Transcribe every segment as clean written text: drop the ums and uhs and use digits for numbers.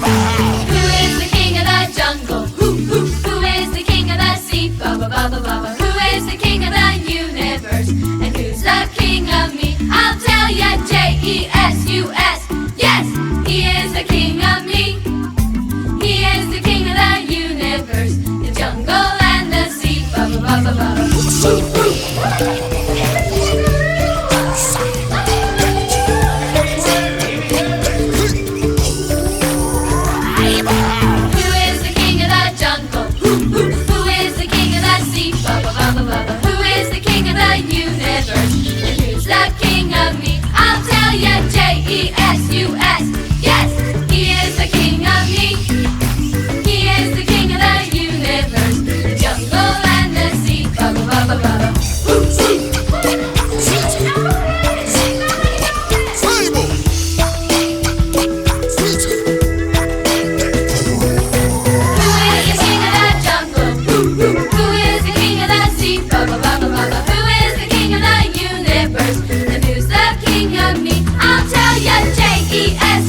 Who is the king of the jungle? Who is the king of the sea? Baba, baba, baba. Who is the king of the universe? And who's the king of me? I'll tell ya, J-E-S-U-S. Yes, he is the king of me. He is the king of the universe, the jungle and the sea. Baba, baba, baba. Who is the king of the jungle? Who is the king of the sea? Baba, baba, baba. Who is the king of the universe? And who's the king of me? I'll tell ya, J-E-S-U-S. Yes, he is the king of me. He is the king of the universe, the jungle and the sea. Baba, baba, baba.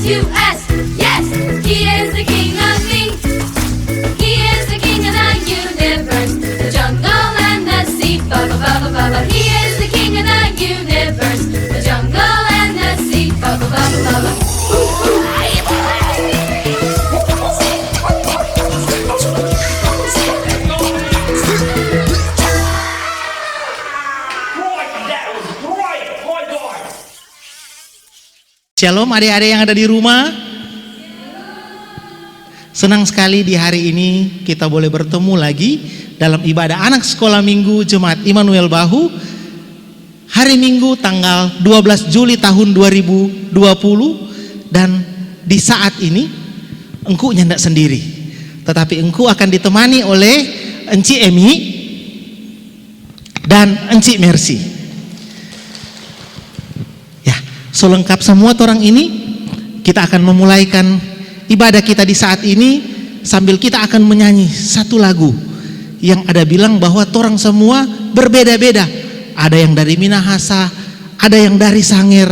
U.S. Yes, he is the king of me. He is the king of the universe, the jungle and the sea. Baba, baba, baba. He is the king of the universe, the jungle and the sea. Baba, baba, baba. Shalom adik-adik yang ada di rumah. Senang sekali di hari ini kita boleh bertemu lagi dalam ibadah anak sekolah minggu Jemaat Immanuel Bahu. Hari Minggu tanggal 12 Juli tahun 2020. Dan di saat ini engku nyandak sendiri, tetapi engku akan ditemani oleh Enci Emi dan Enci Mercy. Selengkap semua orang ini, kita akan memulaikan ibadah kita di saat ini sambil kita akan menyanyi satu lagu yang ada bilang bahwa orang semua berbeda-beda. Ada yang dari Minahasa, ada yang dari Sangir,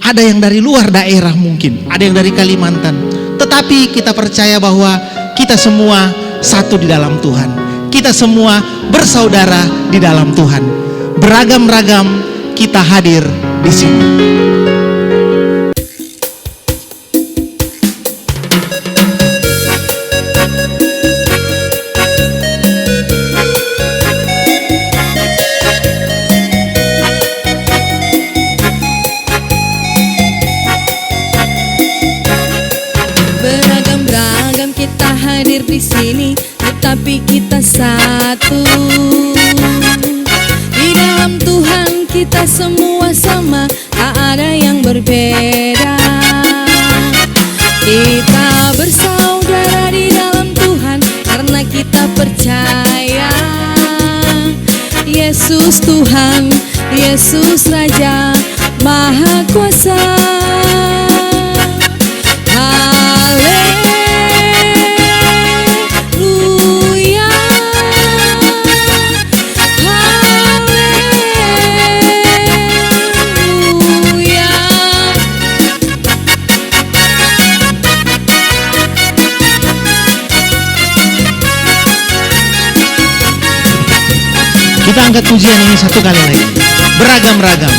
ada yang dari luar daerah mungkin, ada yang dari Kalimantan. Tetapi kita percaya bahwa kita semua satu di dalam Tuhan. Kita semua bersaudara di dalam Tuhan. Beragam-ragam kita hadir di sini. Beragam-ragam kita hadir di sini, tetapi kita satu. Di dalam Tuhan kita semua sama, tak ada yang berbeda. Kita bersaudara di dalam Tuhan karena kita percaya Yesus Tuhan, Yesus Raja Maha Kuasa. Kita angkat pujian ini satu kali lagi. Beragam-ragam.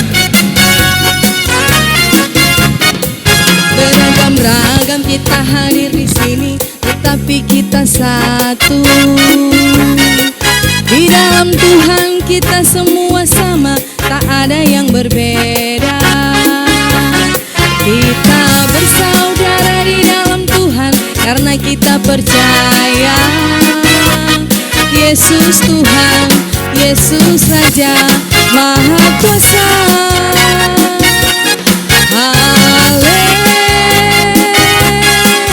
Beragam-ragam kita hadir di sini, tetapi kita satu. Di dalam Tuhan kita semua sama, tak ada yang berbeda. Kita bersaudara di dalam Tuhan karena kita percaya Yesus Tuhan, Yesus Raja Maha Kuasa.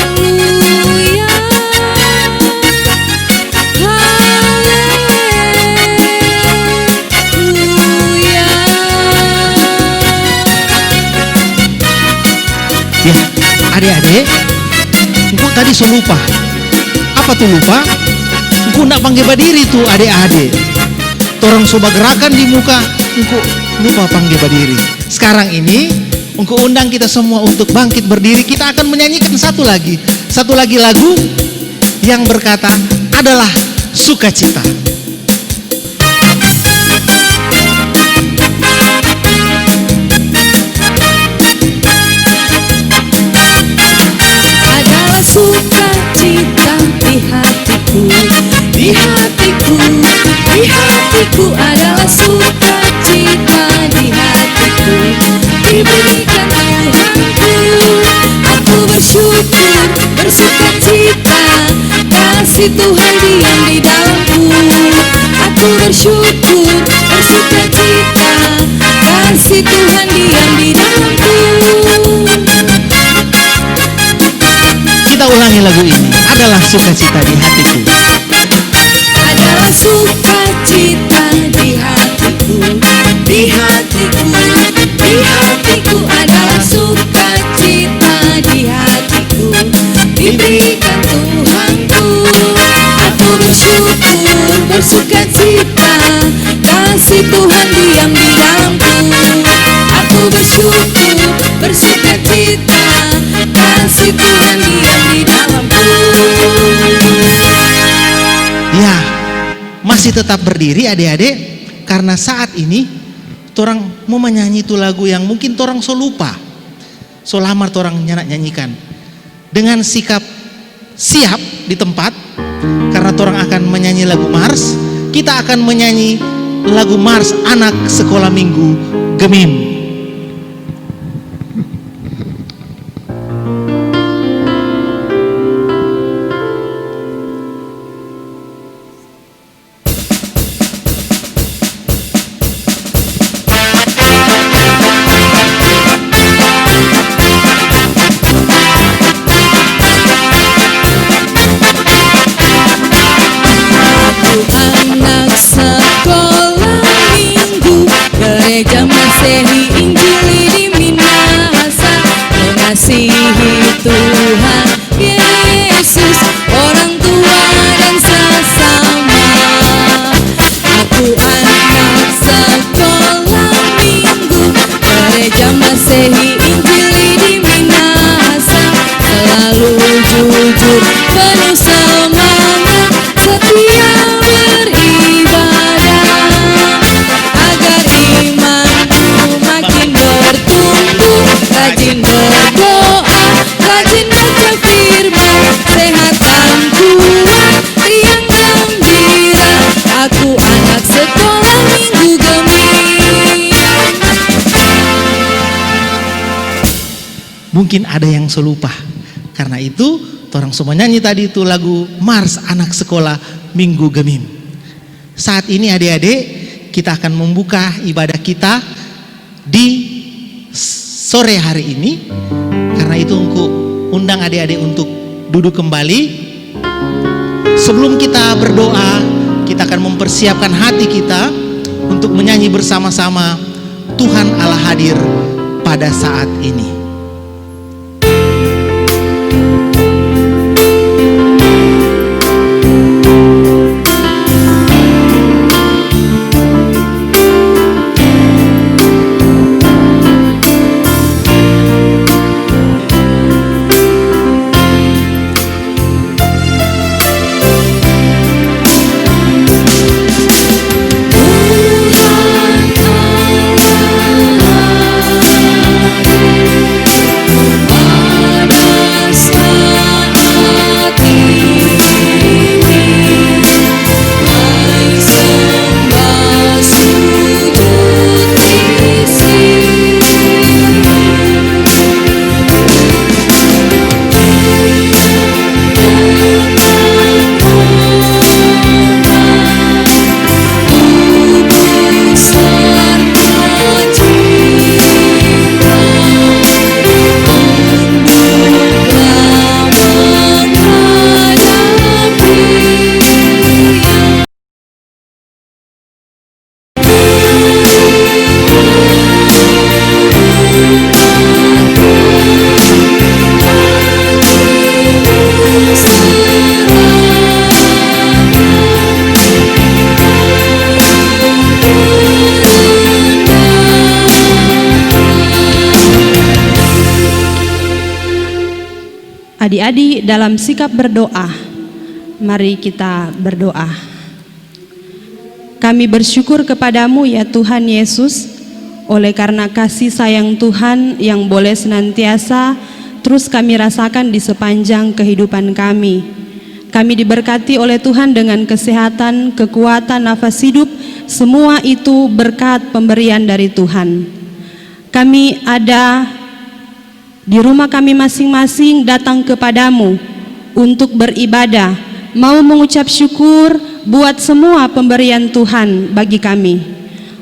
Haleluya, haleluya. Ya, adik-adik, engkau tadi so lupa. Apa tuh lupa? Engkau nak panggil berdiri tuh adik-adik. Orang coba gerakan di muka, engkau lupa panggil berdiri. Sekarang ini engkau undang kita semua untuk bangkit berdiri. Kita akan menyanyikan satu satu lagi lagu yang berkata adalah sukacita. Adalah sukacita di hatiku, di hatiku, di hatiku. Adalah sukacita di hatiku, diberikan Tuhanku. Aku bersyukur, bersukacita, kasih Tuhan diam di dalamku. Aku bersyukur, bersukacita, kasih Tuhan diam di dalamku. Kita ulangi lagu ini, adalah sukacita di hatiku. Adalah sukacita di hatiku, di hatiku, di hatiku. Adalah sukacita di hatiku, diberikan Tuhanku. Aku bersyukur, bersukacita, kasih Tuhan diam di dalamku. Aku bersyukur, bersukacita, kasih Tuhan diam di dalamku. Ya, masih tetap berdiri adik-adik, karena saat ini torang mau menyanyi itu lagu yang mungkin torang so lupa, so lama torang nyanyikan. Dengan sikap siap di tempat, karena torang akan menyanyi lagu Mars, kita akan menyanyi lagu Mars Anak Sekolah Minggu Gemim. Anak sekolah minggu, gereja Masehi Injili di Minahasa, mengasihi Tuhan Yesus, orang tua dan sesama. Aku anak sekolah minggu, gereja Masehi Injili di Minahasa, selalu jujur, penuh semangat, setia beribadah, agar imanku makin bertumbuh, rajin berdoa, rajin baca firman, sehat dan kuat, riang gembira. Aku anak sekolah minggu Gemim. Mungkin ada yang selupa, karena itu torang semua nyanyi tadi itu lagu Mars Anak Sekolah Minggu Gemim. Saat ini adik-adik, kita akan membuka ibadah kita di sore hari ini. Karena itu aku undang adik-adik untuk duduk kembali. Sebelum kita berdoa, kita akan mempersiapkan hati kita untuk menyanyi bersama-sama Tuhan Allah hadir pada saat ini. Tuhan Allah adik-adik dalam sikap berdoa. Mari kita berdoa. Kami bersyukur kepadamu ya Tuhan Yesus, oleh karena kasih sayang Tuhan yang boleh senantiasa terus kami rasakan di sepanjang kehidupan kami. Kami diberkati oleh Tuhan dengan kesehatan, kekuatan, nafas hidup, semua itu berkat pemberian dari Tuhan. Kami ada di rumah kami masing-masing datang kepadamu untuk beribadah, mau mengucap syukur buat semua pemberian Tuhan bagi kami.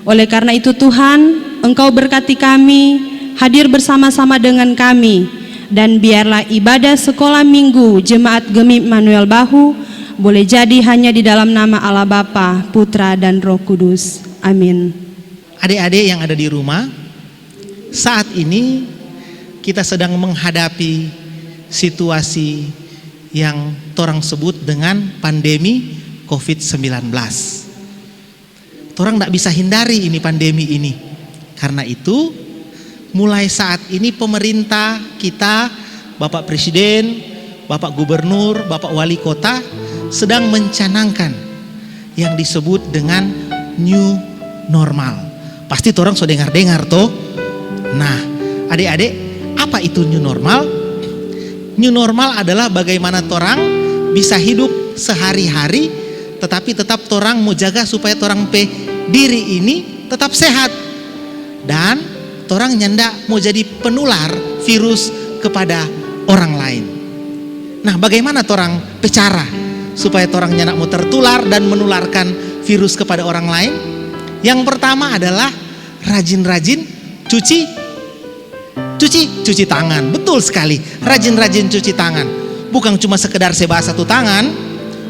Oleh karena itu Tuhan, Engkau berkati kami, hadir bersama-sama dengan kami, dan biarlah ibadah sekolah minggu Jemaat Gemim Manuel Bahu boleh jadi hanya di dalam nama Allah Bapa, Putra, dan Roh Kudus. Amin. Adik-adik yang ada di rumah, saat ini kita sedang menghadapi situasi yang torang sebut dengan pandemi COVID-19. Torang tidak bisa hindari ini pandemi ini. Karena itu, mulai saat ini pemerintah kita, Bapak Presiden, Bapak Gubernur, Bapak Wali Kota sedang mencanangkan yang disebut dengan new normal. Pasti torang sudah dengar-dengar toh. Nah, adik-adik, apa itu new normal? New normal adalah bagaimana torang bisa hidup sehari-hari, tetapi tetap torang mau jaga supaya torang diri ini tetap sehat, dan torang nyanda mau jadi penular virus kepada orang lain. Nah, bagaimana torang cara supaya torang nyanda mau tertular dan menularkan virus kepada orang lain? Yang pertama adalah rajin-rajin cuci tangan. Betul sekali, rajin-rajin cuci tangan. Bukan cuma sekedar sebah satu tangan,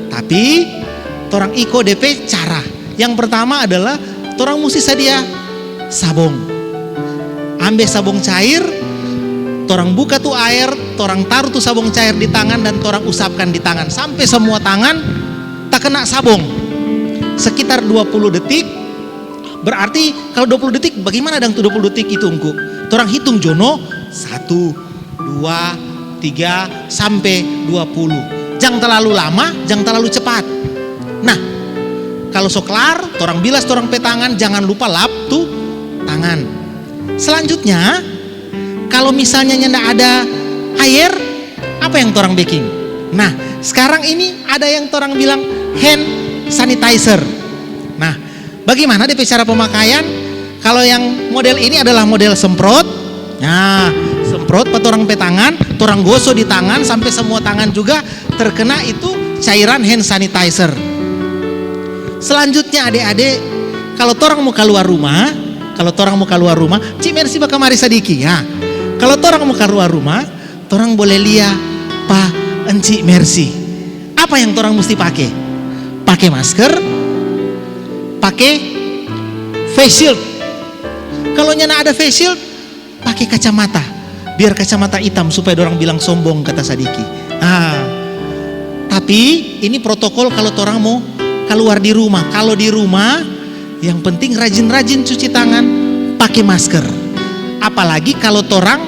tapi torang iko DP cara. Yang pertama adalah torang mesti sedia sabong. Ambil sabong cair, torang buka tuh air, torang taruh tuh sabong cair di tangan dan torang usapkan di tangan sampai semua tangan tak kena sabong. Sekitar 20 detik. Berarti kalau 20 detik bagaimana dengan 20 detik itu engku? Torang hitung jono 1, 2, 3 sampai 20. Jangan terlalu lama, jangan terlalu cepat. Nah, kalau so kelar, torang bilas torang petangan, jangan lupa lap tuh tangan. Selanjutnya, kalau misalnya ndak ada air, apa yang torang baking? Nah, sekarang ini ada yang torang bilang hand sanitizer. Nah, bagaimana DP cara pemakaian? Kalau yang model ini adalah model semprot. Nah, semprot pat orang petangan, torang gosok di tangan sampai semua tangan juga terkena itu cairan hand sanitizer. Selanjutnya adik-adik, kalau torang mau keluar rumah, Cik Mercy bakal mari sadiki ya. Kalau torang mau keluar rumah, torang boleh lihat Pak Encik Mercy. Apa yang torang mesti pakai? Pakai masker, pakai face shield. Kalau nyana ada face shield, pakai kacamata. Biar kacamata hitam supaya orang bilang sombong, kata Sadiki. Tapi ini protokol kalau orang mau keluar di rumah. Kalau di rumah, yang penting rajin-rajin cuci tangan, pakai masker. Apalagi kalau orang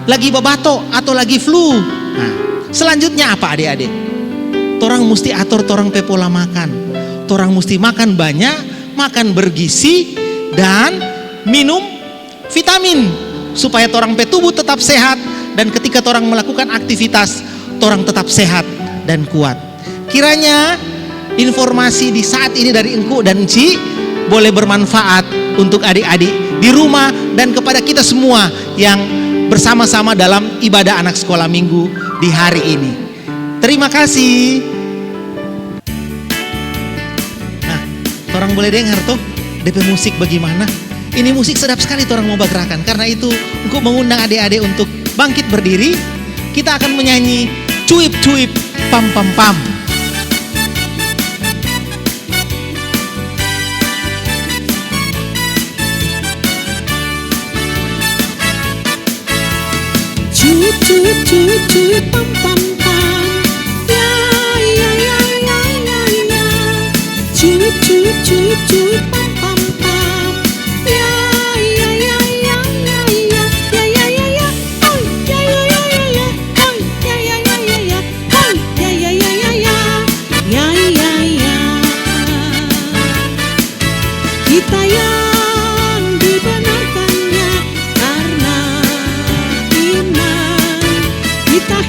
lagi babato atau lagi flu. Nah, selanjutnya apa adik-adik? Orang mesti atur orang pe pola makan. Orang mesti makan banyak, makan bergizi, dan minum vitamin supaya orang pe tubuh tetap sehat, dan ketika orang melakukan aktivitas orang tetap sehat dan kuat. Kiranya informasi di saat ini dari engku dan Ci boleh bermanfaat untuk adik-adik di rumah dan kepada kita semua yang bersama-sama dalam ibadah anak sekolah minggu di hari ini. Terima kasih. Nah, orang boleh dengar tuh DP musik bagaimana? Ini musik sedap sekali orang mau bagerakan. Karena itu, untuk mengundang adik-adik untuk bangkit berdiri, kita akan menyanyi cuip-cuip pam-pam-pam. Cuip-cuip pam-pam-pam, ya ya ya ya ya ya. Cuip-cuip pam-pam-pam, ya ya ya ya ya ya ya ya ya ya. Oh ya ya ya ya ya. Oh ya ya ya ya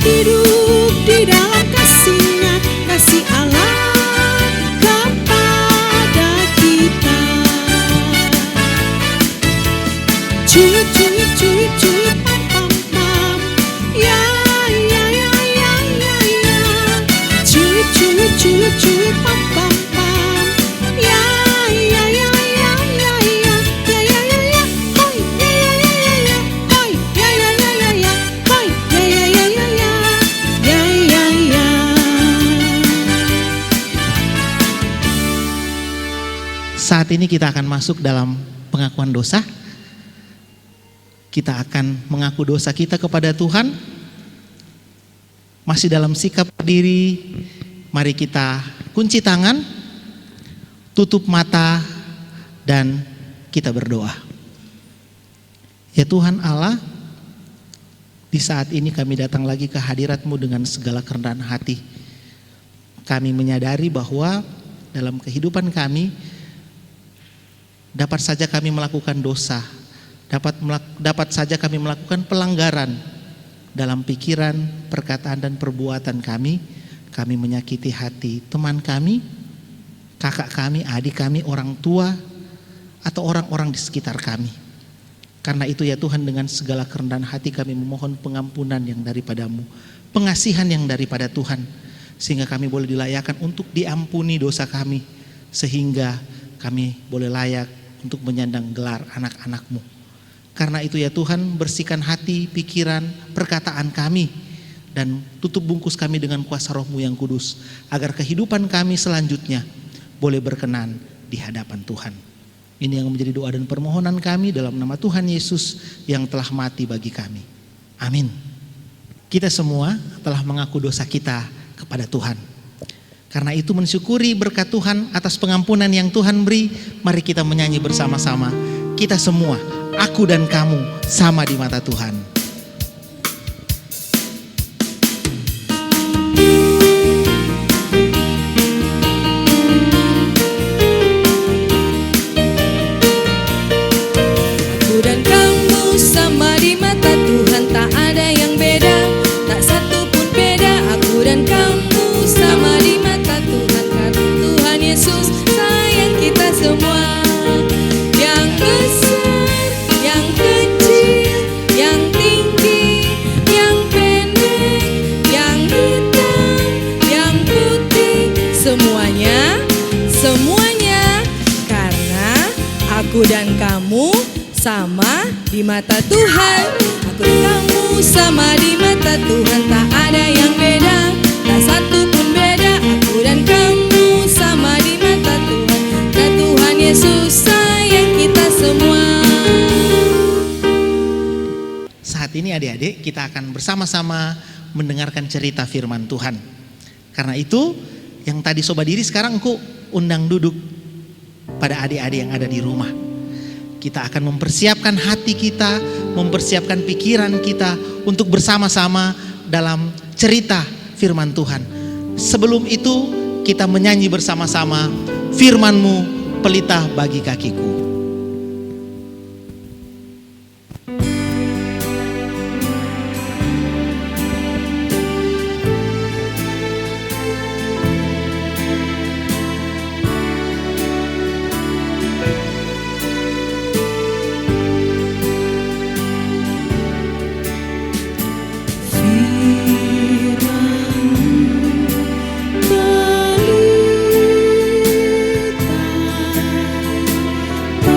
hidup di dalam kasih-Nya, kasih Allah kepada kita. Cuit, cuit, cuit, cuit, pam, pam, pam. Ya, ya, ya, ya, ya, ya. Cuit, cuit, cuit, cuit, pam, pam, pam. Ya, ya, ya, ya, ya, ya. Ya, ya, ya, ya. Hoi, ya, ya, ya, ya, ya. Hoi, ya, ya, ya, ya, ya. Hoi, ya, ya, ya, ya, ya. Ya, ya, ya. Saat ini kita akan masuk dalam pengakuan dosa. Kita akan mengaku dosa kita kepada Tuhan. Masih dalam sikap berdiri, mari kita kunci tangan, tutup mata, dan kita berdoa. Ya Tuhan Allah, di saat ini kami datang lagi ke hadirat-Mu dengan segala kerendahan hati. Kami menyadari bahwa dalam kehidupan kami, dapat saja kami melakukan dosa, dapat saja kami melakukan pelanggaran dalam pikiran, perkataan, dan perbuatan kami. Kami menyakiti hati teman kami, kakak kami, adik kami, orang tua, atau orang-orang di sekitar kami. Karena itu ya Tuhan, dengan segala kerendahan hati kami memohon pengampunan yang daripada-Mu, pengasihan yang daripada Tuhan, sehingga kami boleh dilayakkan untuk diampuni dosa kami, sehingga kami boleh layak untuk menyandang gelar anak-anak-Mu. Karena itu ya Tuhan, bersihkan hati, pikiran, perkataan kami, dan tutup bungkus kami dengan kuasa Roh-Mu yang kudus, agar kehidupan kami selanjutnya boleh berkenan di hadapan Tuhan. Ini yang menjadi doa dan permohonan kami dalam nama Tuhan Yesus yang telah mati bagi kami. Amin. Kita semua telah mengaku dosa kita kepada Tuhan. Karena itu mensyukuri berkat Tuhan atas pengampunan yang Tuhan beri, mari kita menyanyi bersama-sama. Kita semua, aku dan kamu sama di mata Tuhan. Aku dan kamu sama di mata Tuhan, tak ada yang beda, tak satu pun beda. Aku dan kamu sama di mata Tuhan, karena Tuhan Yesus sayang kita semua. Yang besar, yang kecil, yang tinggi, yang pendek, yang hitam, yang putih, semuanya, semuanya, karena aku dan kamu sama di mata Tuhan. Aku dan kamu sama di mata Tuhan, tak ada yang beda, tak satu pun beda. Aku dan kamu sama di mata Tuhan, dan Tuhan Yesus sayang kita semua. Saat ini adik-adik kita akan bersama-sama mendengarkan cerita firman Tuhan. Karena itu yang tadi sobat diri sekarang engkau undang duduk pada adik-adik yang ada di rumah. Kita akan mempersiapkan hati kita, mempersiapkan pikiran kita untuk bersama-sama dalam cerita firman Tuhan. Sebelum itu kita menyanyi bersama-sama, firman-Mu pelita bagi kakiku. Pelita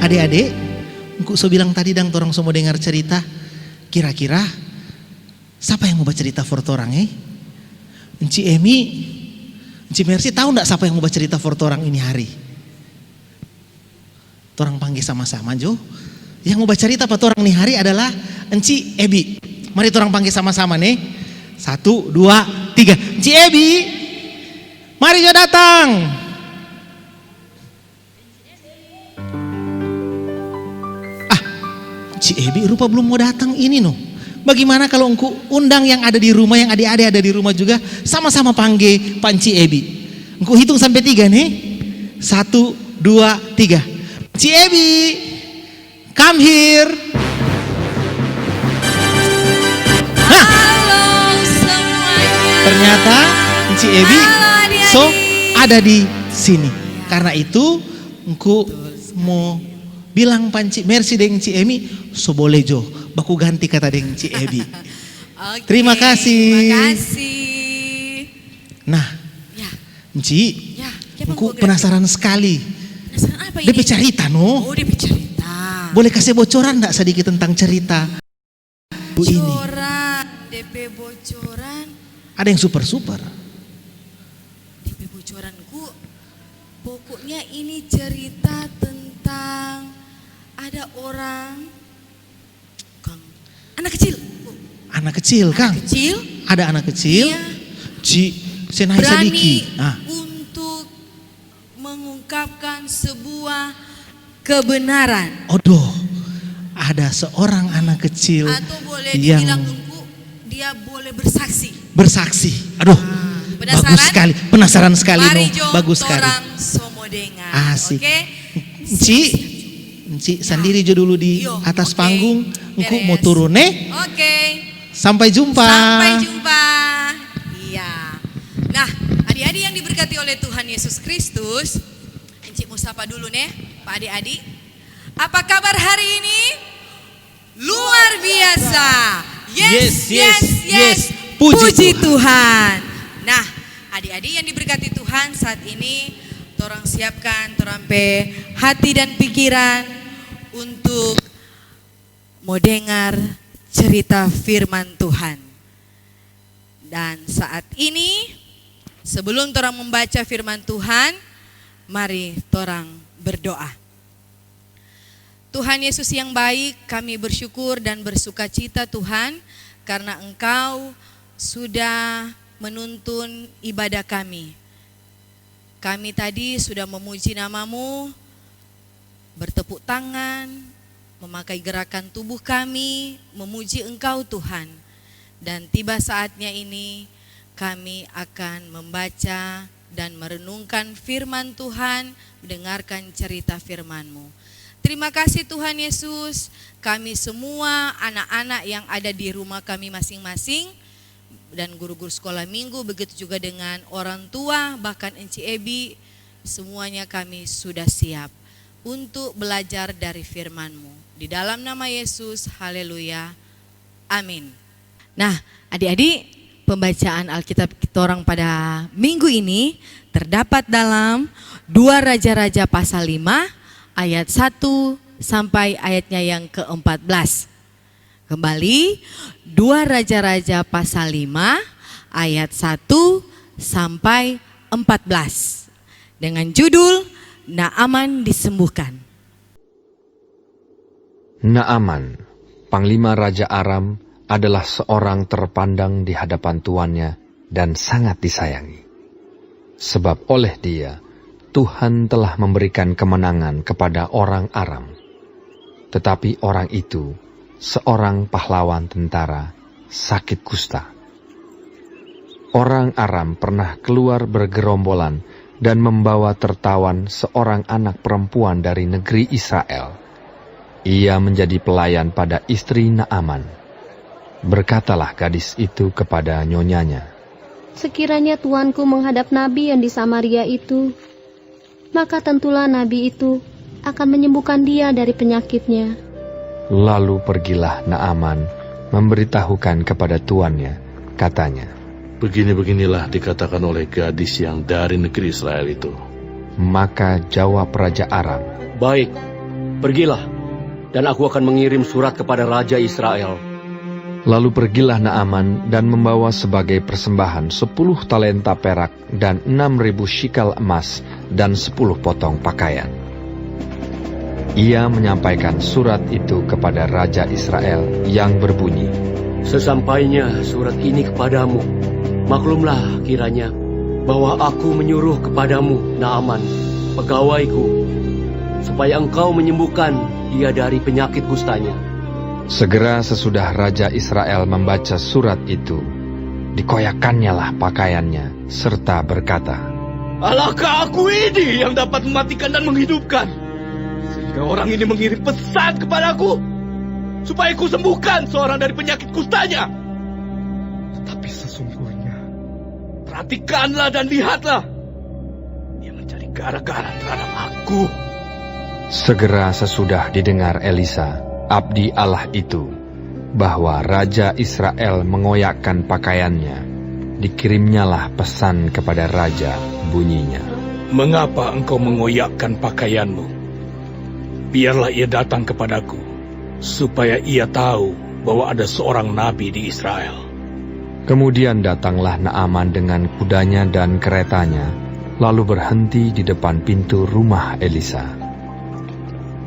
Adik-adik, engkau so bilang tadi dang torang semua dengar cerita. Kira-kira siapa yang mau baca cerita for torang Enci Emi, Enci Mercy tahu enggak siapa yang mau baca cerita for torang ini hari? Torang panggil sama-sama Jo. Yang mau baca cerita apa torang ini hari adalah Enci Ebi. Mari torang panggil sama-sama nih. 1, 2, 3. Enci Ebi, mari Jo datang. Enci Ebi rupa belum mau datang ini no. Bagaimana kalau engkau undang yang ada di rumah, yang adik-adik ada di rumah juga, sama-sama panggil Pak Enci Ebi. Engkau hitung sampai 3 nih. 1, 2, 3. Enci Ebi, come here. Halo semuanya. Ternyata Enci Ebi Halo adik-adik. so ada di sini. Karena itu engkau mau bilang Panci Mercy dengan Enci Emi, so boleh Jo, baku ganti kata dengan Enci Ebi. Oke, Terima kasih. Terima kasih. Nah, Ya, Enci, ya. Siapa engkau mau penasaran sekali. Penasaran apa ini? Dia cerita no. Oh, dia bercerita. Boleh kasih bocoran enggak sedikit tentang cerita ini? Bocoran, DP bocoran. Ada yang super-super. DP bocoranku, pokoknya ini cerita tentang ada orang, anak kecil. Anak kecil, Kang. Kecil, Ada anak kecil. Iya. Ci Senai berani Sadiki. Ah, untuk mengungkapkan sebuah kebenaran. odoh. Ada seorang anak kecil Atau boleh yang dibilang dia boleh bersaksi. bersaksi. Aduh, Penasaran? bagus sekali. Penasaran sekali Mari no. Jo, Bagus sekali. torang somo dengar. Asik. Oke? Enci sendiri jo dulu di Yo, atas oke. panggung. Engkau mau Beres. turun Oke. Sampai jumpa. Sampai jumpa. Iya. Nah, adik-adik yang diberkati oleh Tuhan Yesus Kristus, Encik mau sapa dulu nih, Pak adik-adik. Apa kabar hari ini? Luar biasa. Yes, yes, yes. Puji Tuhan. Nah, adik-adik yang diberkati Tuhan, saat ini torang siapkan torampe hati dan pikiran untuk mau dengar cerita firman Tuhan. Dan saat ini sebelum torang membaca firman Tuhan, mari torang berdoa. Tuhan Yesus yang baik, kami bersyukur dan bersuka cita Tuhan karena Engkau sudah menuntun ibadah kami. Kami tadi sudah memuji nama-Mu, bertepuk tangan, memakai gerakan tubuh kami, memuji Engkau Tuhan. Dan tiba saatnya ini kami akan membaca dan merenungkan firman Tuhan, mendengarkan cerita firman-Mu. Terima kasih Tuhan Yesus, kami semua anak-anak yang ada di rumah kami masing-masing dan guru-guru sekolah minggu, begitu juga dengan orang tua, bahkan Enci Ebi, semuanya kami sudah siap untuk belajar dari firman-Mu. Di dalam nama Yesus, haleluya, amin. Nah, adik-adik, pembacaan Alkitab kita orang pada minggu ini terdapat dalam 2 Raja-Raja pasal 5 ayat 1 sampai ayatnya yang ke-14. Kembali 2 Raja-Raja pasal 5 ayat 1 sampai 14 dengan judul Naaman disembuhkan. Naaman, panglima Raja Aram, adalah seorang terpandang di hadapan tuannya dan sangat disayangi. Sebab oleh dia, Tuhan telah memberikan kemenangan kepada orang Aram. Tetapi orang itu, seorang pahlawan tentara, sakit kusta. Orang Aram pernah keluar bergerombolan dan membawa tertawan seorang anak perempuan dari negeri Israel. Ia menjadi pelayan pada istri Naaman. Berkatalah gadis itu kepada nyonyanya, "Sekiranya tuanku menghadap nabi yang di Samaria itu, maka tentulah nabi itu akan menyembuhkan dia dari penyakitnya." Lalu pergilah Naaman memberitahukan kepada tuannya, katanya, "Begini-beginilah dikatakan oleh gadis yang dari negeri Israel itu." Maka jawab Raja Aram, "Baik, Pergilah, dan aku akan mengirim surat kepada Raja Israel. Lalu pergilah Naaman dan membawa sebagai persembahan 10 talenta perak dan 6.000 shikal emas dan 10 potong pakaian. Ia menyampaikan surat itu kepada Raja Israel yang berbunyi, Sesampainya surat ini kepadamu, maklumlah kiranya bahwa aku menyuruh kepadamu Naaman, pegawaiku, supaya engkau menyembuhkan dia dari penyakit kustanya. Segera sesudah Raja Israel membaca surat itu, dikoyakannya lah pakaiannya, serta berkata, Alahkah aku ini yang dapat mematikan dan menghidupkan? Sehingga orang ini mengirim pesan kepadaku, supaya ku sembuhkan seorang dari penyakit kustanya. Tetapi sesungguhnya, perhatikanlah dan lihatlah, dia mencari gara-gara terhadap aku. Segera sesudah didengar Elisa, abdi Allah itu, bahwa Raja Israel mengoyakkan pakaiannya, dikirimnyalah pesan kepada Raja, bunyinya, Mengapa engkau mengoyakkan pakaianmu? Biarlah ia datang kepadaku, supaya ia tahu bahwa ada seorang nabi di Israel. Kemudian datanglah Naaman dengan kudanya dan keretanya, lalu berhenti di depan pintu rumah Elisa.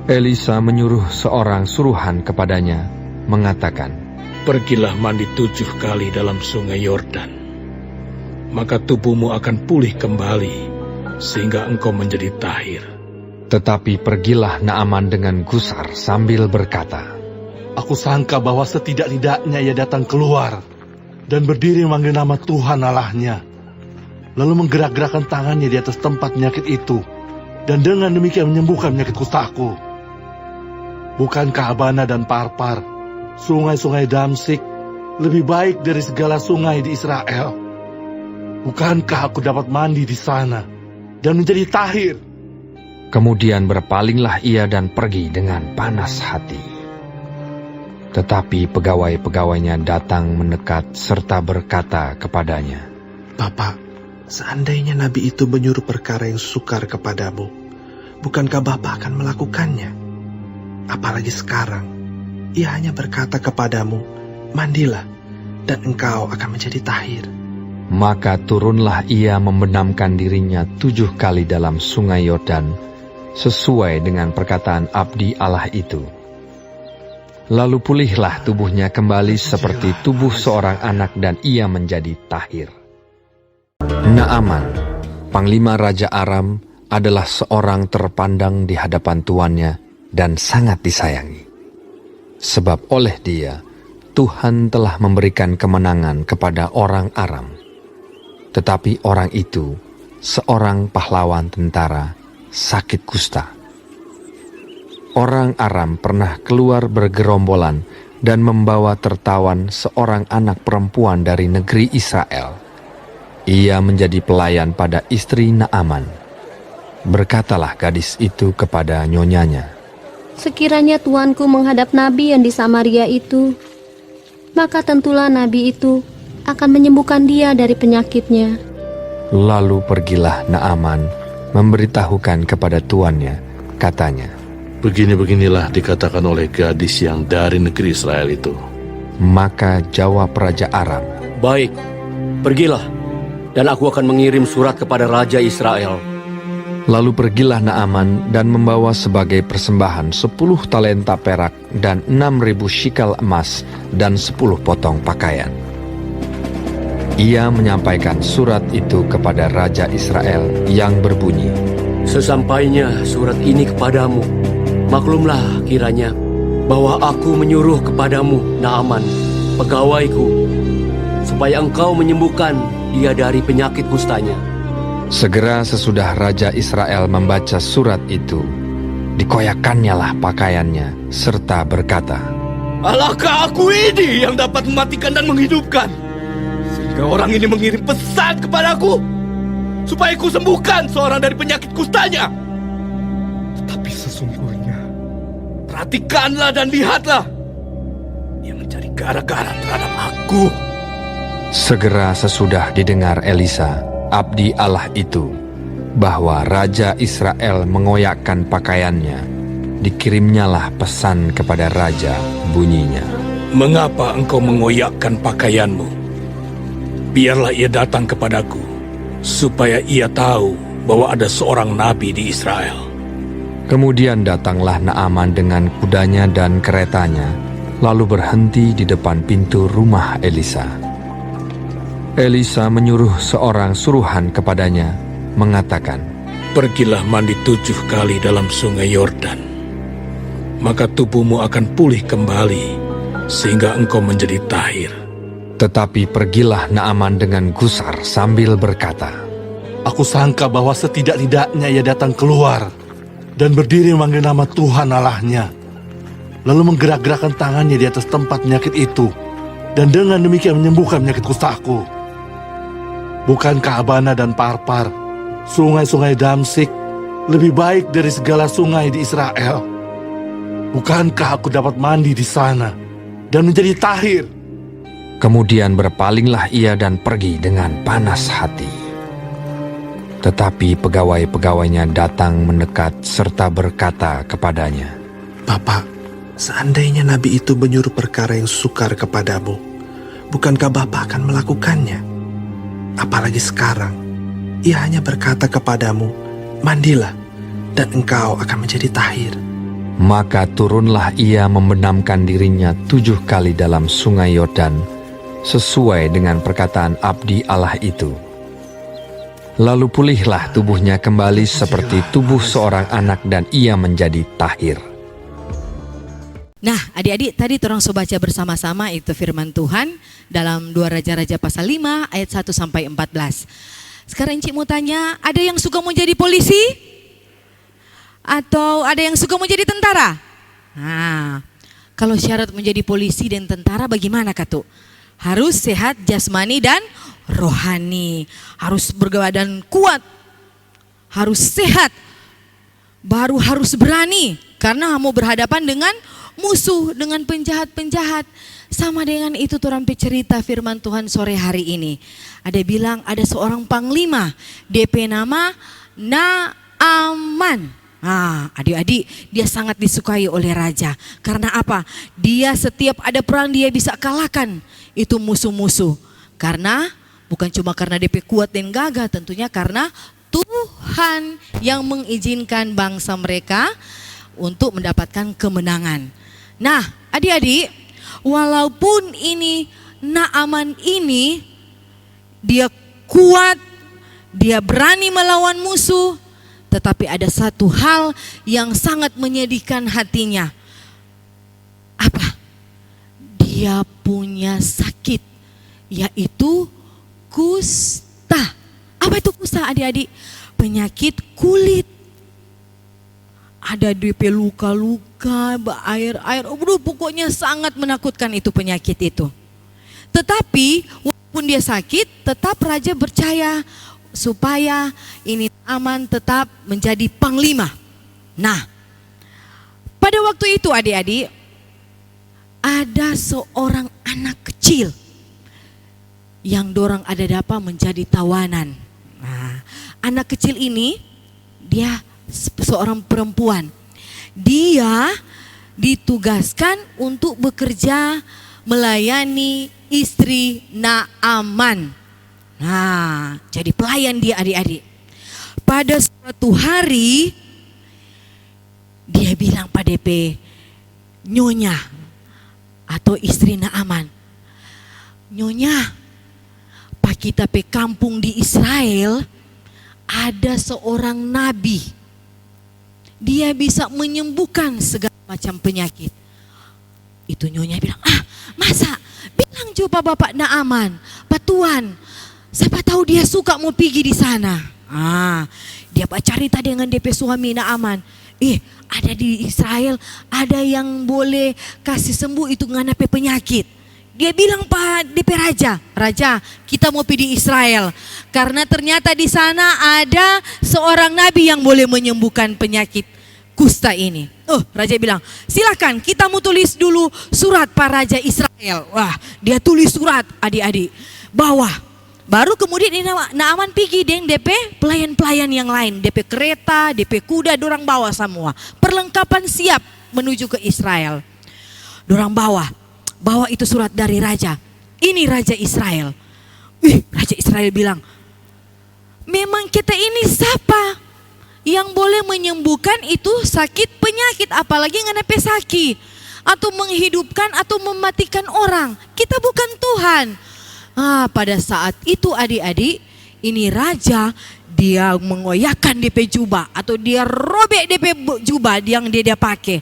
Elisa menyuruh seorang suruhan kepadanya, mengatakan, Pergilah mandi 7 kali dalam sungai Yordan, maka tubuhmu akan pulih kembali, sehingga engkau menjadi tahir. Tetapi pergilah Naaman dengan gusar sambil berkata, Aku sangka bahwa setidak-tidaknya ia datang keluar dan berdiri memanggil nama Tuhan Allahnya, lalu menggerak-gerakkan tangannya di atas tempat penyakit itu, dan dengan demikian menyembuhkan penyakit kustaku. Bukankah Abana dan Parpar, sungai-sungai Damsik, lebih baik dari segala sungai di Israel? Bukankah aku dapat mandi di sana dan menjadi tahir? Kemudian berpalinglah ia dan pergi dengan panas hati. Tetapi pegawai-pegawainya datang mendekat serta berkata kepadanya, Bapak, seandainya nabi itu menyuruh perkara yang sukar kepadamu, bukankah Bapak akan melakukannya? Apalagi sekarang, ia hanya berkata kepadamu, mandilah, dan engkau akan menjadi tahir. Maka turunlah ia membenamkan dirinya 7 kali dalam sungai Yordan, sesuai dengan perkataan abdi Allah itu. Lalu pulihlah tubuhnya kembali seperti tubuh seorang anak dan ia menjadi tahir. Naaman, panglima Raja Aram, adalah seorang terpandang di hadapan tuannya dan sangat disayangi. Sebab oleh dia, Tuhan telah memberikan kemenangan kepada orang Aram. Tetapi orang itu, seorang pahlawan tentara, sakit kusta. Orang Aram pernah keluar bergerombolan dan membawa tertawan seorang anak perempuan dari negeri Israel. Ia menjadi pelayan pada istri Naaman. Berkatalah gadis itu kepada nyonyanya, Sekiranya tuanku menghadap nabi yang di Samaria itu, maka tentulah nabi itu akan menyembuhkan dia dari penyakitnya. Lalu pergilah Naaman memberitahukan kepada tuannya, katanya, Begini-beginilah dikatakan oleh gadis yang dari negeri Israel itu. Maka jawab Raja Aram, Baik, pergilah, dan aku akan mengirim surat kepada Raja Israel. Lalu pergilah Naaman dan membawa sebagai persembahan 10 talenta perak dan 6.000 shikal emas dan 10 potong pakaian. Ia menyampaikan surat itu kepada Raja Israel yang berbunyi, Sesampainya surat ini kepadamu, maklumlah kiranya bahwa aku menyuruh kepadamu Naaman, pegawaiku, supaya engkau menyembuhkan dia dari penyakit kustanya. Segera sesudah Raja Israel membaca surat itu, dikoyakannya lah pakaiannya, serta berkata, Alahkah aku ini yang dapat mematikan dan menghidupkan? Sehingga orang ini mengirim pesan kepadaku, supaya ku sembuhkan seorang dari penyakit kustanya. Tetapi sesungguhnya, perhatikanlah dan lihatlah, dia mencari gara-gara terhadap aku. Segera sesudah didengar Elisa, abdi Allah itu, bahwa Raja Israel mengoyakkan pakaiannya, dikirimnyalah pesan kepada raja, bunyinya, Mengapa engkau mengoyakkan pakaianmu? Biarlah ia datang kepadaku, supaya ia tahu bahwa ada seorang nabi di Israel. Kemudian datanglah Naaman dengan kudanya dan keretanya, lalu berhenti di depan pintu rumah Elisa. Elisa menyuruh seorang suruhan kepadanya, mengatakan, Pergilah mandi 7 kali dalam sungai Yordan, maka tubuhmu akan pulih kembali, sehingga engkau menjadi tahir. Tetapi pergilah Naaman dengan gusar sambil berkata, Aku sangka bahwa setidak-tidaknya ia datang keluar dan berdiri memanggil nama Tuhan Allahnya, lalu menggerak-gerakkan tangannya di atas tempat penyakit itu, dan dengan demikian menyembuhkan penyakit kustaku. Bukankah Abana dan Parpar, sungai-sungai Damsik, lebih baik dari segala sungai di Israel? Bukankah aku dapat mandi di sana dan menjadi tahir? Kemudian berpalinglah ia dan pergi dengan panas hati. Tetapi pegawai-pegawainya datang mendekat serta berkata kepadanya, Bapak, seandainya nabi itu menyuruh perkara yang sukar kepadamu, bukankah Bapak akan melakukannya? Apalagi sekarang, ia hanya berkata kepadamu, mandilah, dan engkau akan menjadi tahir. Maka turunlah ia membenamkan dirinya 7 kali dalam sungai Yordan, sesuai dengan perkataan abdi Allah itu. Lalu pulihlah tubuhnya kembali seperti tubuh seorang anak dan ia menjadi tahir. Nah, adik-adik, tadi torang so baca bersama-sama itu firman Tuhan dalam 2 Raja-Raja pasal 5 ayat 1 sampai 14. Sekarang Encik mau tanya, ada yang suka mau jadi polisi? Atau ada yang suka mau jadi tentara? Nah, kalau syarat menjadi polisi dan tentara bagaimana Kak? Harus sehat jasmani dan rohani, harus berbadan kuat, harus sehat, baru harus berani, karena mau berhadapan dengan musuh, dengan penjahat-penjahat. Sama dengan itu turun cerita firman Tuhan sore hari ini. Ada bilang ada seorang panglima, DP nama Naaman. Nah, adik-adik, dia sangat disukai oleh raja. Karena apa? Dia setiap ada perang dia bisa kalahkan itu musuh-musuh. Karena bukan cuma karena DP kuat dan gagah, tentunya karena Tuhan yang mengizinkan bangsa mereka untuk mendapatkan kemenangan. Nah, adik-adik, walaupun ini Naaman ini dia kuat, dia berani melawan musuh, tetapi ada satu hal yang sangat menyedihkan hatinya. Apa? Dia punya sakit, yaitu kusta. Apa itu kusta adik-adik? Penyakit kulit. Ada DP luka-luka, air-air, pokoknya sangat menakutkan itu penyakit itu. Tetapi walaupun dia sakit, tetap raja percaya supaya ini Naaman tetap menjadi panglima. Nah, pada waktu itu adik-adik, ada seorang anak kecil yang dorang ada dapat menjadi tawanan. Nah, anak kecil ini dia seorang perempuan. Dia ditugaskan untuk bekerja melayani istri Naaman. Nah, jadi pelayan dia adik-adik. Pada suatu hari dia bilang pada DP nyonya atau istri Naaman, nyonya, pak kita pe kampung di Israel ada seorang nabi. Dia bisa menyembuhkan segala macam penyakit. Itu nyonya bilang, masa? Bilang coba bapak Naaman, Pak Tuan, siapa tahu dia suka mau pergi di sana. Dia cerita dengan DP suami Naaman. Ada di Israel, ada yang boleh kasih sembuh itu dengan DP penyakit. Dia bilang Pak DP Raja, kita mau pergi di Israel karena ternyata di sana ada seorang nabi yang boleh menyembuhkan penyakit kusta ini. Raja bilang, silakan kita mau tulis dulu surat Pak Raja Israel. Wah, dia tulis surat adik-adik. Bawah Baru kemudian ini Naaman pergi dengan DP pelayan-pelayan yang lain. DP kereta, DP kuda, dorang bawa semua. Perlengkapan siap menuju ke Israel. Dorang bawa itu surat dari raja. Ini Raja Israel. Raja Israel bilang, memang kita ini siapa yang boleh menyembuhkan itu sakit penyakit, apalagi nganepe sakit, atau menghidupkan atau mematikan orang. Kita bukan Tuhan. Pada saat itu adik-adik, ini raja dia mengoyakkan DP jubah atau dia robek DP jubah yang dia pakai.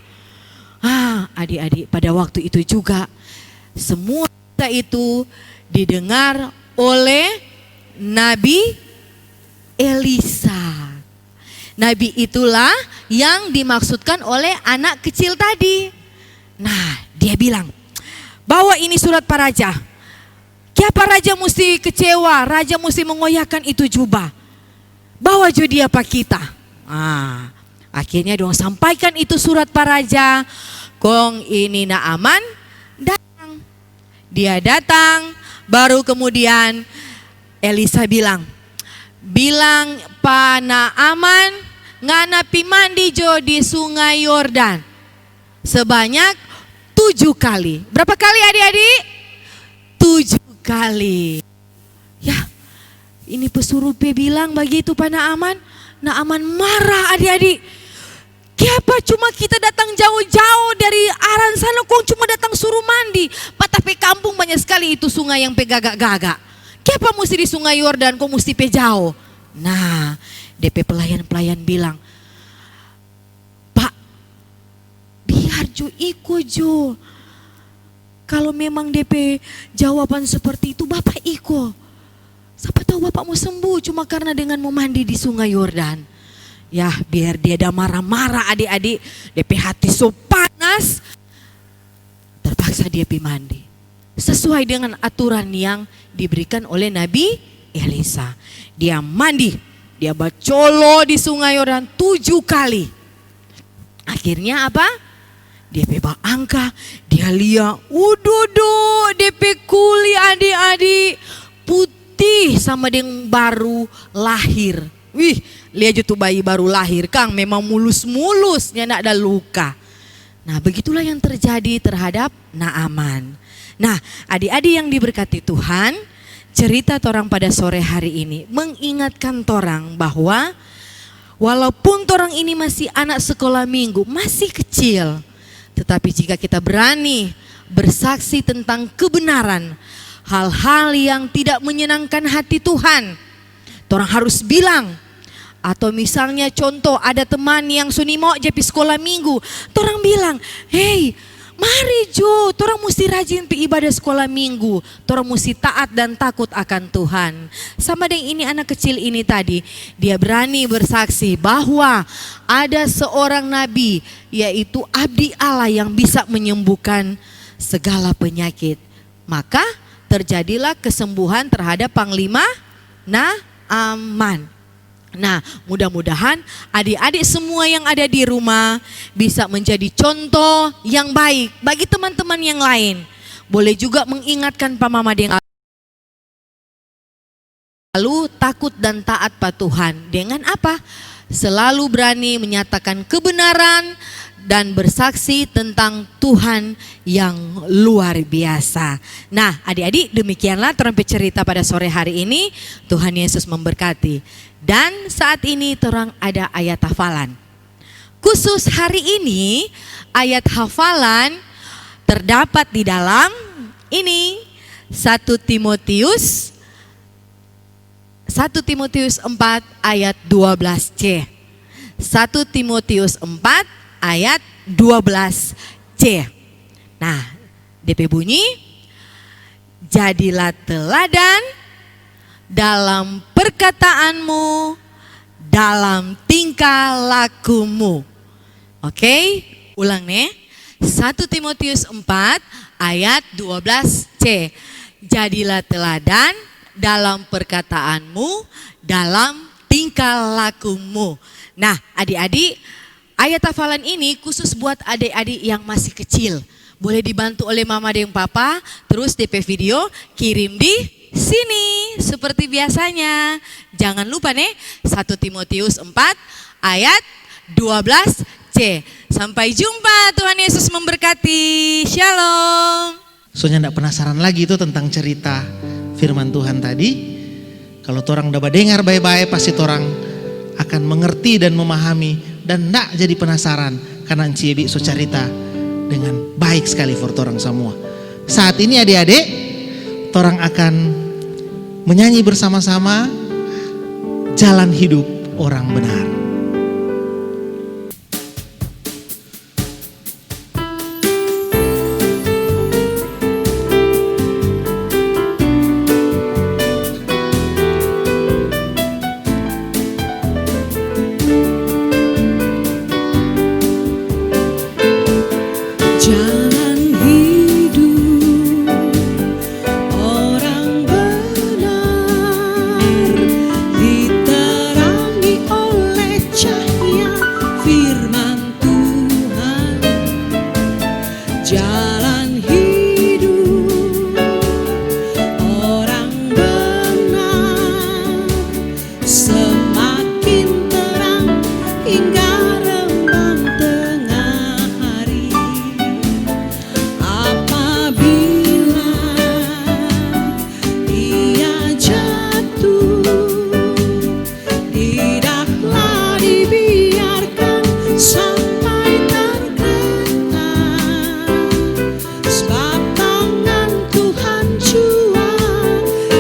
Adik-adik, pada waktu itu juga semua itu didengar oleh Nabi Elisa. Nabi itulah yang dimaksudkan oleh anak kecil tadi. Nah, dia bilang, bawa ini surat para raja. Kenapa raja mesti kecewa? Raja mesti mengoyakkan itu jubah. Bawa jo dia pak kita. Akhirnya dong sampaikan itu surat para raja. Kong ini Naaman datang. Dia datang, baru kemudian Elisa bilang Pak Naaman nganapi mandi jo di sungai Yordan sebanyak 7 kali. Berapa kali adik-adik? 7 kali. Ya, ini pesurupe bilang begitu Pak Naaman. Naaman marah adik-adik. Kenapa cuma kita datang jauh-jauh dari Aran sana, kok cuma datang suruh mandi? Tapi kampung banyak sekali itu sungai yang pegagak-gagak. Kenapa mesti di sungai Yordan, kok mesti pe jauh? Nah, DP pelayan-pelayan bilang, Pak, biar jo ikut jo. Kalau memang DP jawaban seperti itu, Bapak ikut. Siapa tahu Bapak mau sembuh cuma karena dengan mau mandi di sungai Yordan. Ya, biar dia dah marah-marah adik-adik, DP hati so panas, terpaksa dia pergi mandi. Sesuai dengan aturan yang diberikan oleh Nabi Elisa. Dia mandi, dia bacolo di sungai Yordan 7 kali. Akhirnya apa? Dia bebas angka, dia lihat, DP kuli adik-adik putih sama dengan baru lahir. Lihat tuh bayi baru lahir, Kang, memang mulus-mulus, nggak ada luka. Nah, begitulah yang terjadi terhadap Naaman. Nah, adik-adik yang diberkati Tuhan, cerita torang pada sore hari ini mengingatkan torang bahwa walaupun torang ini masih anak sekolah minggu, masih kecil, tetapi jika kita berani bersaksi tentang kebenaran, hal-hal yang tidak menyenangkan hati Tuhan, torang harus bilang. Atau misalnya contoh ada teman yang sunimo jepi sekolah minggu, torang bilang, hey, mari Jo, torang mesti rajin pergi ibadah sekolah minggu, torang mesti taat dan takut akan Tuhan. Sama dengan ini anak kecil ini tadi, dia berani bersaksi bahwa ada seorang nabi, yaitu abdi Allah yang bisa menyembuhkan segala penyakit. Maka terjadilah kesembuhan terhadap Panglima Naaman. Nah, mudah-mudahan adik-adik semua yang ada di rumah bisa menjadi contoh yang baik bagi teman-teman yang lain. Boleh juga mengingatkan Pak Mama yang lalu takut dan taat pada Tuhan. Dengan apa? Selalu berani menyatakan kebenaran dan bersaksi tentang Tuhan yang luar biasa. Nah, adik-adik, demikianlah trompet cerita pada sore hari ini. Tuhan Yesus memberkati. Dan saat ini terang ada ayat hafalan. Khusus hari ini ayat hafalan terdapat di dalam ini 1 Timotius 4 ayat 12c. 1 Timotius 4 ayat 12c. Nah, DP bunyi, jadilah teladan dalam perkataanmu, dalam tingkah lakumu. Oke, ulang nih. 1 Timotius 4 ayat 12c. Jadilah teladan dalam perkataanmu, dalam tingkah lakumu. Nah, adik-adik, ayat hafalan ini khusus buat adik-adik yang masih kecil. Boleh dibantu oleh mama dan papa, terus DP video kirim di sini seperti biasanya. Jangan lupa nih 1 Timotius 4 ayat 12c. Sampai jumpa, Tuhan Yesus memberkati. Shalom. Soalnya tidak penasaran lagi itu tentang cerita firman Tuhan tadi. Kalau orang udah dengar baik-baik, pasti orang akan mengerti dan memahami dan tidak jadi penasaran karena Enciebi so cerita dengan baik sekali for orang semua. Saat ini adik-adik, orang akan menyanyi bersama-sama Jalan Hidup Orang Benar. Jalan hidup orang benar diterangi oleh cahaya firman Tuhan. Jalan hidup orang benar semakin terang hingga rembang tengah hari. Apabila ia jatuh, tidaklah dibiarkan sampai tergeletak, sebab tangan Tuhan jua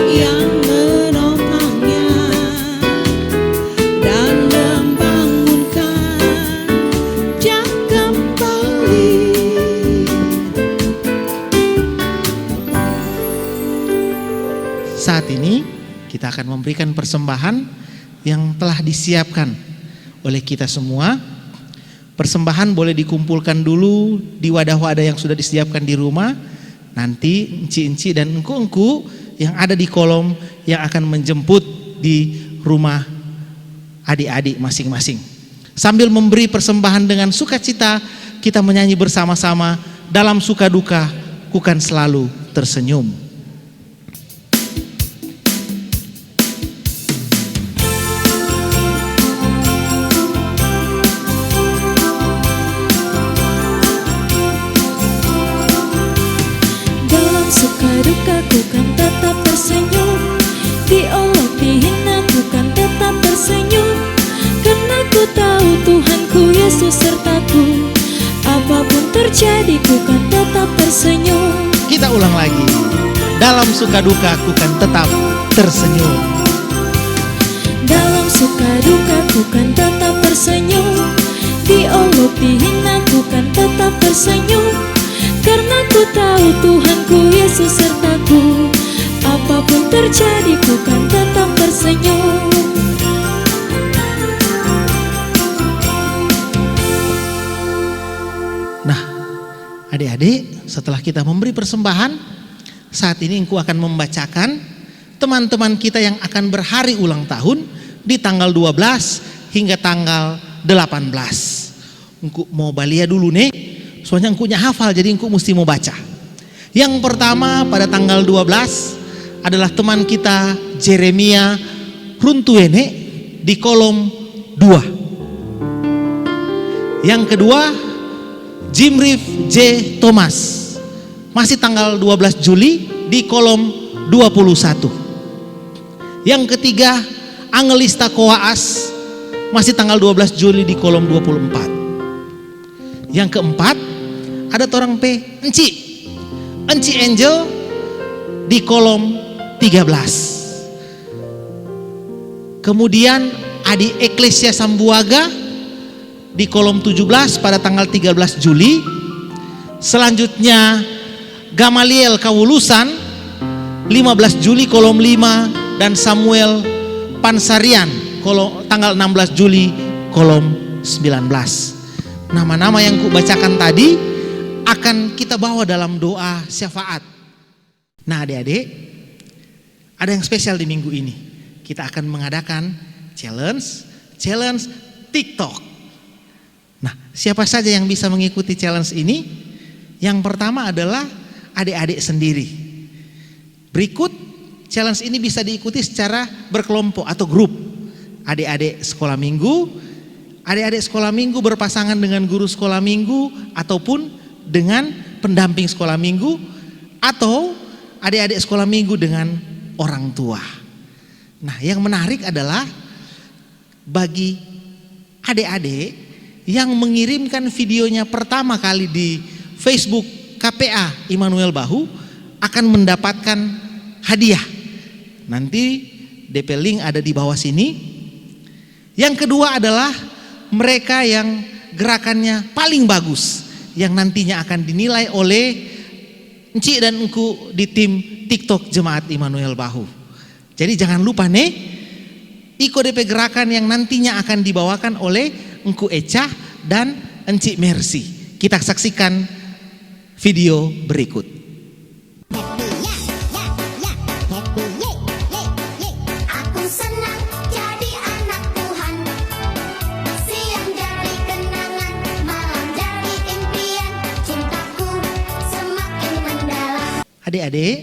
yang menopangnya dan membangunkan dia kembali. Saat ini kita akan memberikan persembahan yang telah disiapkan oleh kita semua. Persembahan boleh dikumpulkan dulu di wadah-wadah yang sudah disiapkan di rumah. Nanti enci-enci dan engku-engku yang ada di kolom yang akan menjemput di rumah adik-adik masing-masing. Sambil memberi persembahan dengan sukacita, kita menyanyi bersama-sama dalam suka duka, ku kan selalu tersenyum. Dalam suka duka ku kan tetap tersenyum, diolok dihina ku kan tetap tersenyum, karena ku tahu Tuhanku Yesus sertaku. Apapun terjadi ku kan tetap tersenyum. Kita ulang lagi. Dalam suka duka ku kan tetap tersenyum. Dalam suka duka ku kan tetap tersenyum, diolok dihina ku kan tetap tersenyum, karena ku tahu Tuhanku Yesus sertaku. Apapun terjadi ku kan tetap tersenyum. Nah, adik-adik, setelah kita memberi persembahan, saat ini engkau akan membacakan teman-teman kita yang akan berhari ulang tahun di tanggal 12 hingga tanggal 18. Engkau mau balia dulu nih, soalnya engkau hafal jadi engkau mesti mau baca. Yang pertama pada tanggal 12 adalah teman kita Jeremia Runtuene di kolom 2. Yang kedua Jimrif J. Thomas masih tanggal 12 Juli di kolom 21. Yang ketiga Angelista Koaas masih tanggal 12 Juli di kolom 24. Yang keempat ada orang P. Enci Angel di kolom 13. Kemudian Adi Eklesia Sambuaga di kolom 17 pada tanggal 13 Juli. Selanjutnya Gamaliel Kawulusan 15 Juli kolom 5 dan Samuel Pansarian tanggal 16 Juli kolom 19. Nama-nama yang kubacakan tadi akan kita bawa dalam doa syafaat. Nah adik-adik, ada yang spesial di minggu ini. Kita akan mengadakan challenge TikTok. Nah, siapa saja yang bisa mengikuti challenge ini? Yang pertama adalah adik-adik sendiri. Berikut Challenge ini bisa diikuti secara berkelompok atau grup. Adik-adik sekolah minggu, berpasangan dengan guru sekolah minggu ataupun dengan pendamping sekolah minggu, atau adik-adik sekolah minggu dengan orang tua. Nah, yang menarik adalah bagi adik-adik yang mengirimkan videonya pertama kali di Facebook KPA Immanuel Bahu akan mendapatkan hadiah. Nanti DP link ada di bawah sini. Yang kedua adalah mereka yang gerakannya paling bagus, yang nantinya akan dinilai oleh Encik dan Engku di tim TikTok Jemaat Immanuel Bahu. Jadi jangan lupa nih, ikut DP gerakan yang nantinya akan dibawakan oleh Engku Eca dan Encik Mercy. Kita saksikan video berikut. Aku senang jadi anak Tuhan. Siang jadi kenangan, malam jadi impian. Cintaku semakin mendalam. Adik-adik,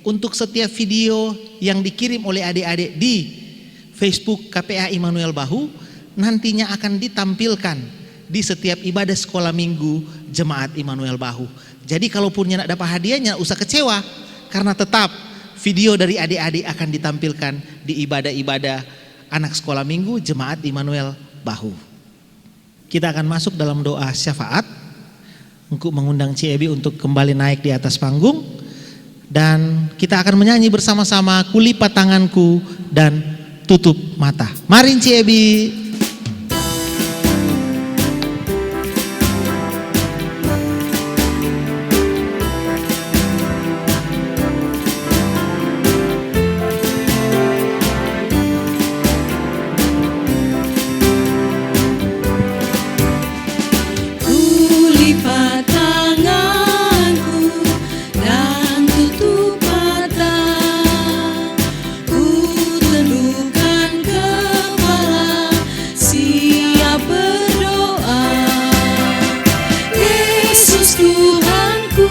untuk setiap video yang dikirim oleh adik-adik di Facebook KPA Immanuel Bahu nantinya akan ditampilkan di setiap ibadah sekolah minggu Jemaat Immanuel Bahu. Jadi kalaupun nak dapat hadiahnya, usah kecewa, karena tetap video dari adik-adik akan ditampilkan di ibadah-ibadah anak sekolah minggu Jemaat Immanuel Bahu. Kita akan masuk dalam doa syafaat untuk mengundang Ciebi untuk kembali naik di atas panggung, dan kita akan menyanyi bersama-sama Kulipat Tanganku dan Tutup Mata. Mari Ciebi. Kulipat tanganku dan tutup mata, ku tundukkan kepala, siap berdoa. Yesus Tuhanku,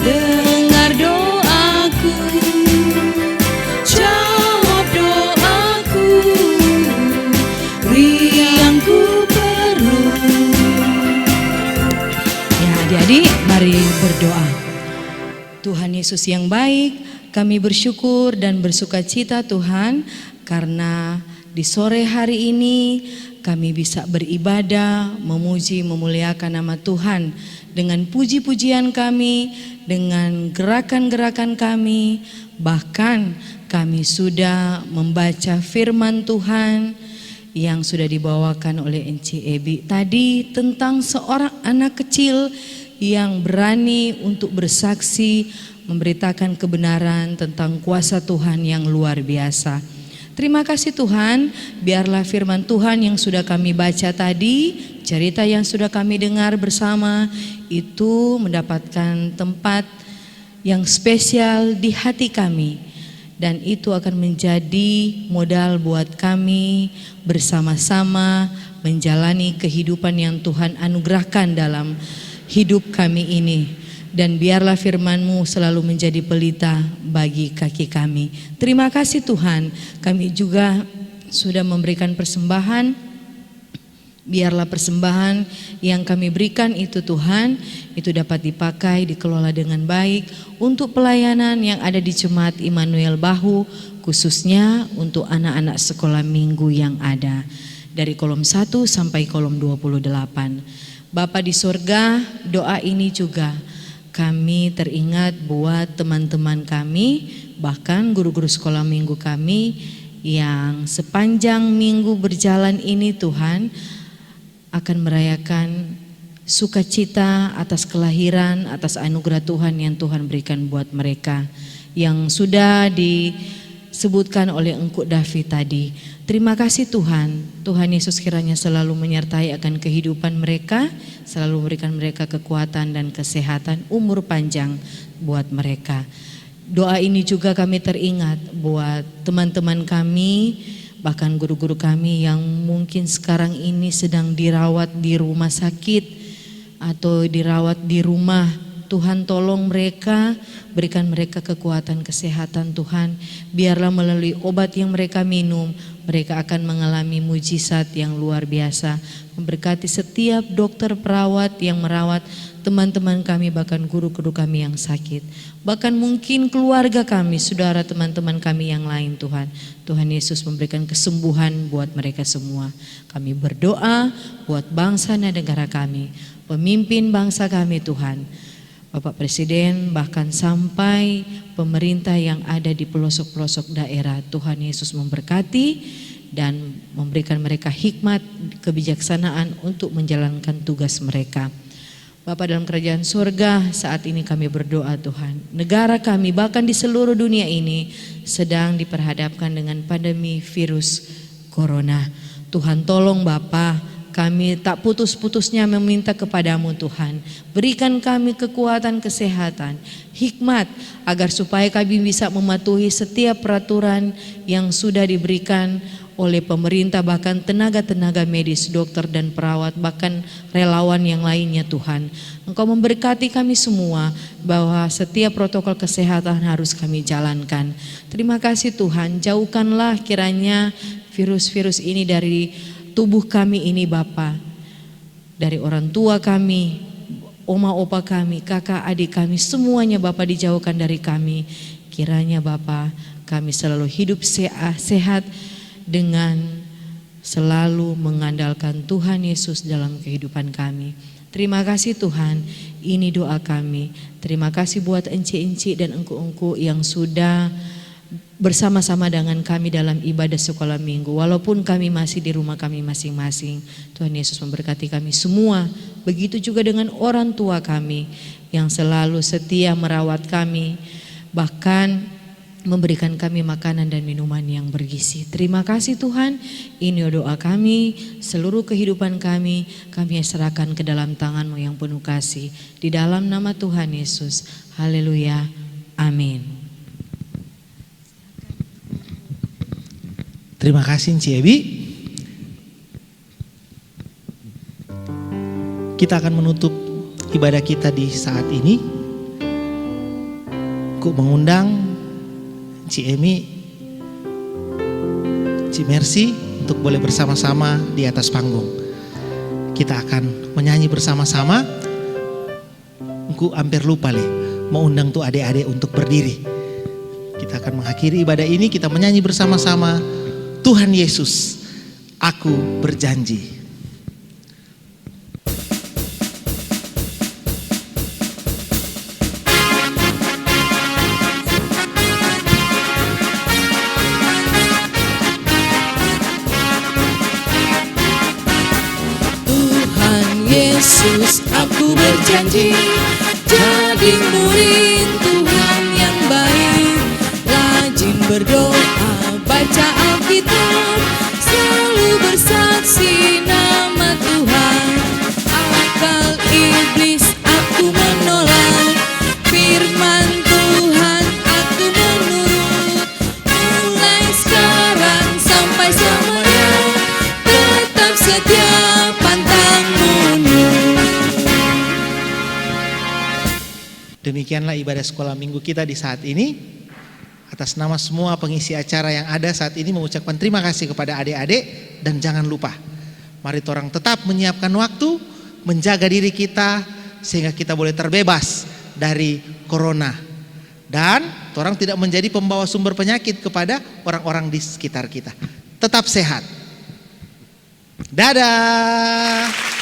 dengar doaku, jawab doaku, beri yang ku perlu. Ya adik-adik, mari berdoa. Tuhan Yesus yang baik, kami bersyukur dan bersukacita Tuhan, karena di sore hari ini kami bisa beribadah, memuji, memuliakan nama Tuhan dengan puji-pujian kami, dengan gerakan-gerakan kami, bahkan kami sudah membaca firman Tuhan yang sudah dibawakan oleh Encik Ebi tadi tentang seorang anak kecil yang berani untuk bersaksi, memberitakan kebenaran tentang kuasa Tuhan yang luar biasa. Terima kasih Tuhan, biarlah firman Tuhan yang sudah kami baca tadi, cerita yang sudah kami dengar bersama, itu mendapatkan tempat yang spesial di hati kami. Dan itu akan menjadi modal buat kami bersama-sama menjalani kehidupan yang Tuhan anugerahkan dalam hidup kami ini. Dan biarlah firman-Mu selalu menjadi pelita bagi kaki kami. Terima kasih Tuhan, kami juga sudah memberikan persembahan. Biarlah persembahan yang kami berikan itu Tuhan, itu dapat dipakai, dikelola dengan baik untuk pelayanan yang ada di Jemaat Immanuel Bahu, khususnya untuk anak-anak sekolah minggu yang ada dari kolom 1 sampai kolom 28. Bapa di sorga, doa ini juga kami teringat buat teman-teman kami, bahkan guru-guru sekolah minggu kami yang sepanjang minggu berjalan ini Tuhan akan merayakan sukacita atas kelahiran, atas anugerah Tuhan yang Tuhan berikan buat mereka, yang sudah disebutkan oleh Engku David tadi. Terima kasih Tuhan, Tuhan Yesus kiranya selalu menyertai akan kehidupan mereka, selalu memberikan mereka kekuatan dan kesehatan, umur panjang buat mereka. Doa ini juga kami teringat buat teman-teman kami, bahkan guru-guru kami yang mungkin sekarang ini sedang dirawat di rumah sakit atau dirawat di rumah. Tuhan tolong mereka, berikan mereka kekuatan kesehatan Tuhan. Biarlah melalui obat yang mereka minum, mereka akan mengalami mujizat yang luar biasa. Memberkati setiap dokter perawat yang merawat teman-teman kami, bahkan guru-guru kami yang sakit. Bahkan mungkin keluarga kami, saudara teman-teman kami yang lain Tuhan. Tuhan Yesus memberikan kesembuhan buat mereka semua. Kami berdoa buat bangsa dan negara kami, pemimpin bangsa kami Tuhan. Bapak Presiden, bahkan sampai pemerintah yang ada di pelosok-pelosok daerah. Tuhan Yesus memberkati dan memberikan mereka hikmat, kebijaksanaan untuk menjalankan tugas mereka. Bapa dalam kerajaan surga, saat ini kami berdoa Tuhan. Negara kami bahkan di seluruh dunia ini sedang diperhadapkan dengan pandemi virus corona. Tuhan tolong Bapa, kami tak putus-putusnya meminta kepadamu Tuhan. Berikan kami kekuatan kesehatan, hikmat agar supaya kami bisa mematuhi setiap peraturan yang sudah diberikan oleh pemerintah, bahkan tenaga-tenaga medis, dokter dan perawat, bahkan relawan yang lainnya Tuhan. Engkau memberkati kami semua bahwa setiap protokol kesehatan harus kami jalankan. Terima kasih Tuhan, jauhkanlah kiranya virus-virus ini dari tubuh kami ini Bapa, dari orang tua kami, oma opa kami, kakak adik kami, semuanya Bapa dijauhkan dari kami. Kiranya Bapa kami selalu hidup sehat dengan selalu mengandalkan Tuhan Yesus dalam kehidupan kami. Terima kasih Tuhan, ini doa kami. Terima kasih buat enci-enci dan engku-engku yang sudah bersama-sama dengan kami dalam ibadah sekolah minggu. Walaupun kami masih di rumah kami masing-masing, Tuhan Yesus memberkati kami semua. Begitu juga dengan orang tua kami yang selalu setia merawat kami, bahkan memberikan kami makanan dan minuman yang bergizi. Terima kasih Tuhan, ini doa kami, seluruh kehidupan kami serahkan ke dalam tangan-Mu yang penuh kasih. Di dalam nama Tuhan Yesus, haleluya, amin. Terima kasih Ci Ebi. Kita akan menutup ibadah kita di saat ini. Aku mengundang Ci Emi, Ci Mercy untuk boleh bersama-sama di atas panggung. Kita akan menyanyi bersama-sama. Aku hampir lupa mau undang tuh adik-adik untuk berdiri. Kita akan mengakhiri ibadah ini, kita menyanyi bersama-sama. Tuhan Yesus, aku berjanji. Yesus, aku berjanji jadi murid Tuhan yang baik, rajin berdoa, baca Alkitab, selalu bersaksi nama Tuhan. Akal iblis aku menolak, firman Tuhan aku menurut. Mulai sekarang sampai selamanya, tetap setia pantang. Demikianlah ibadah sekolah minggu kita di saat ini. Atas nama semua pengisi acara yang ada saat ini mengucapkan terima kasih kepada adik-adik. Dan jangan lupa, mari orang tetap menyiapkan waktu, menjaga diri kita sehingga kita boleh terbebas dari corona. Dan orang tidak menjadi pembawa sumber penyakit kepada orang-orang di sekitar kita. Tetap sehat. Dadah.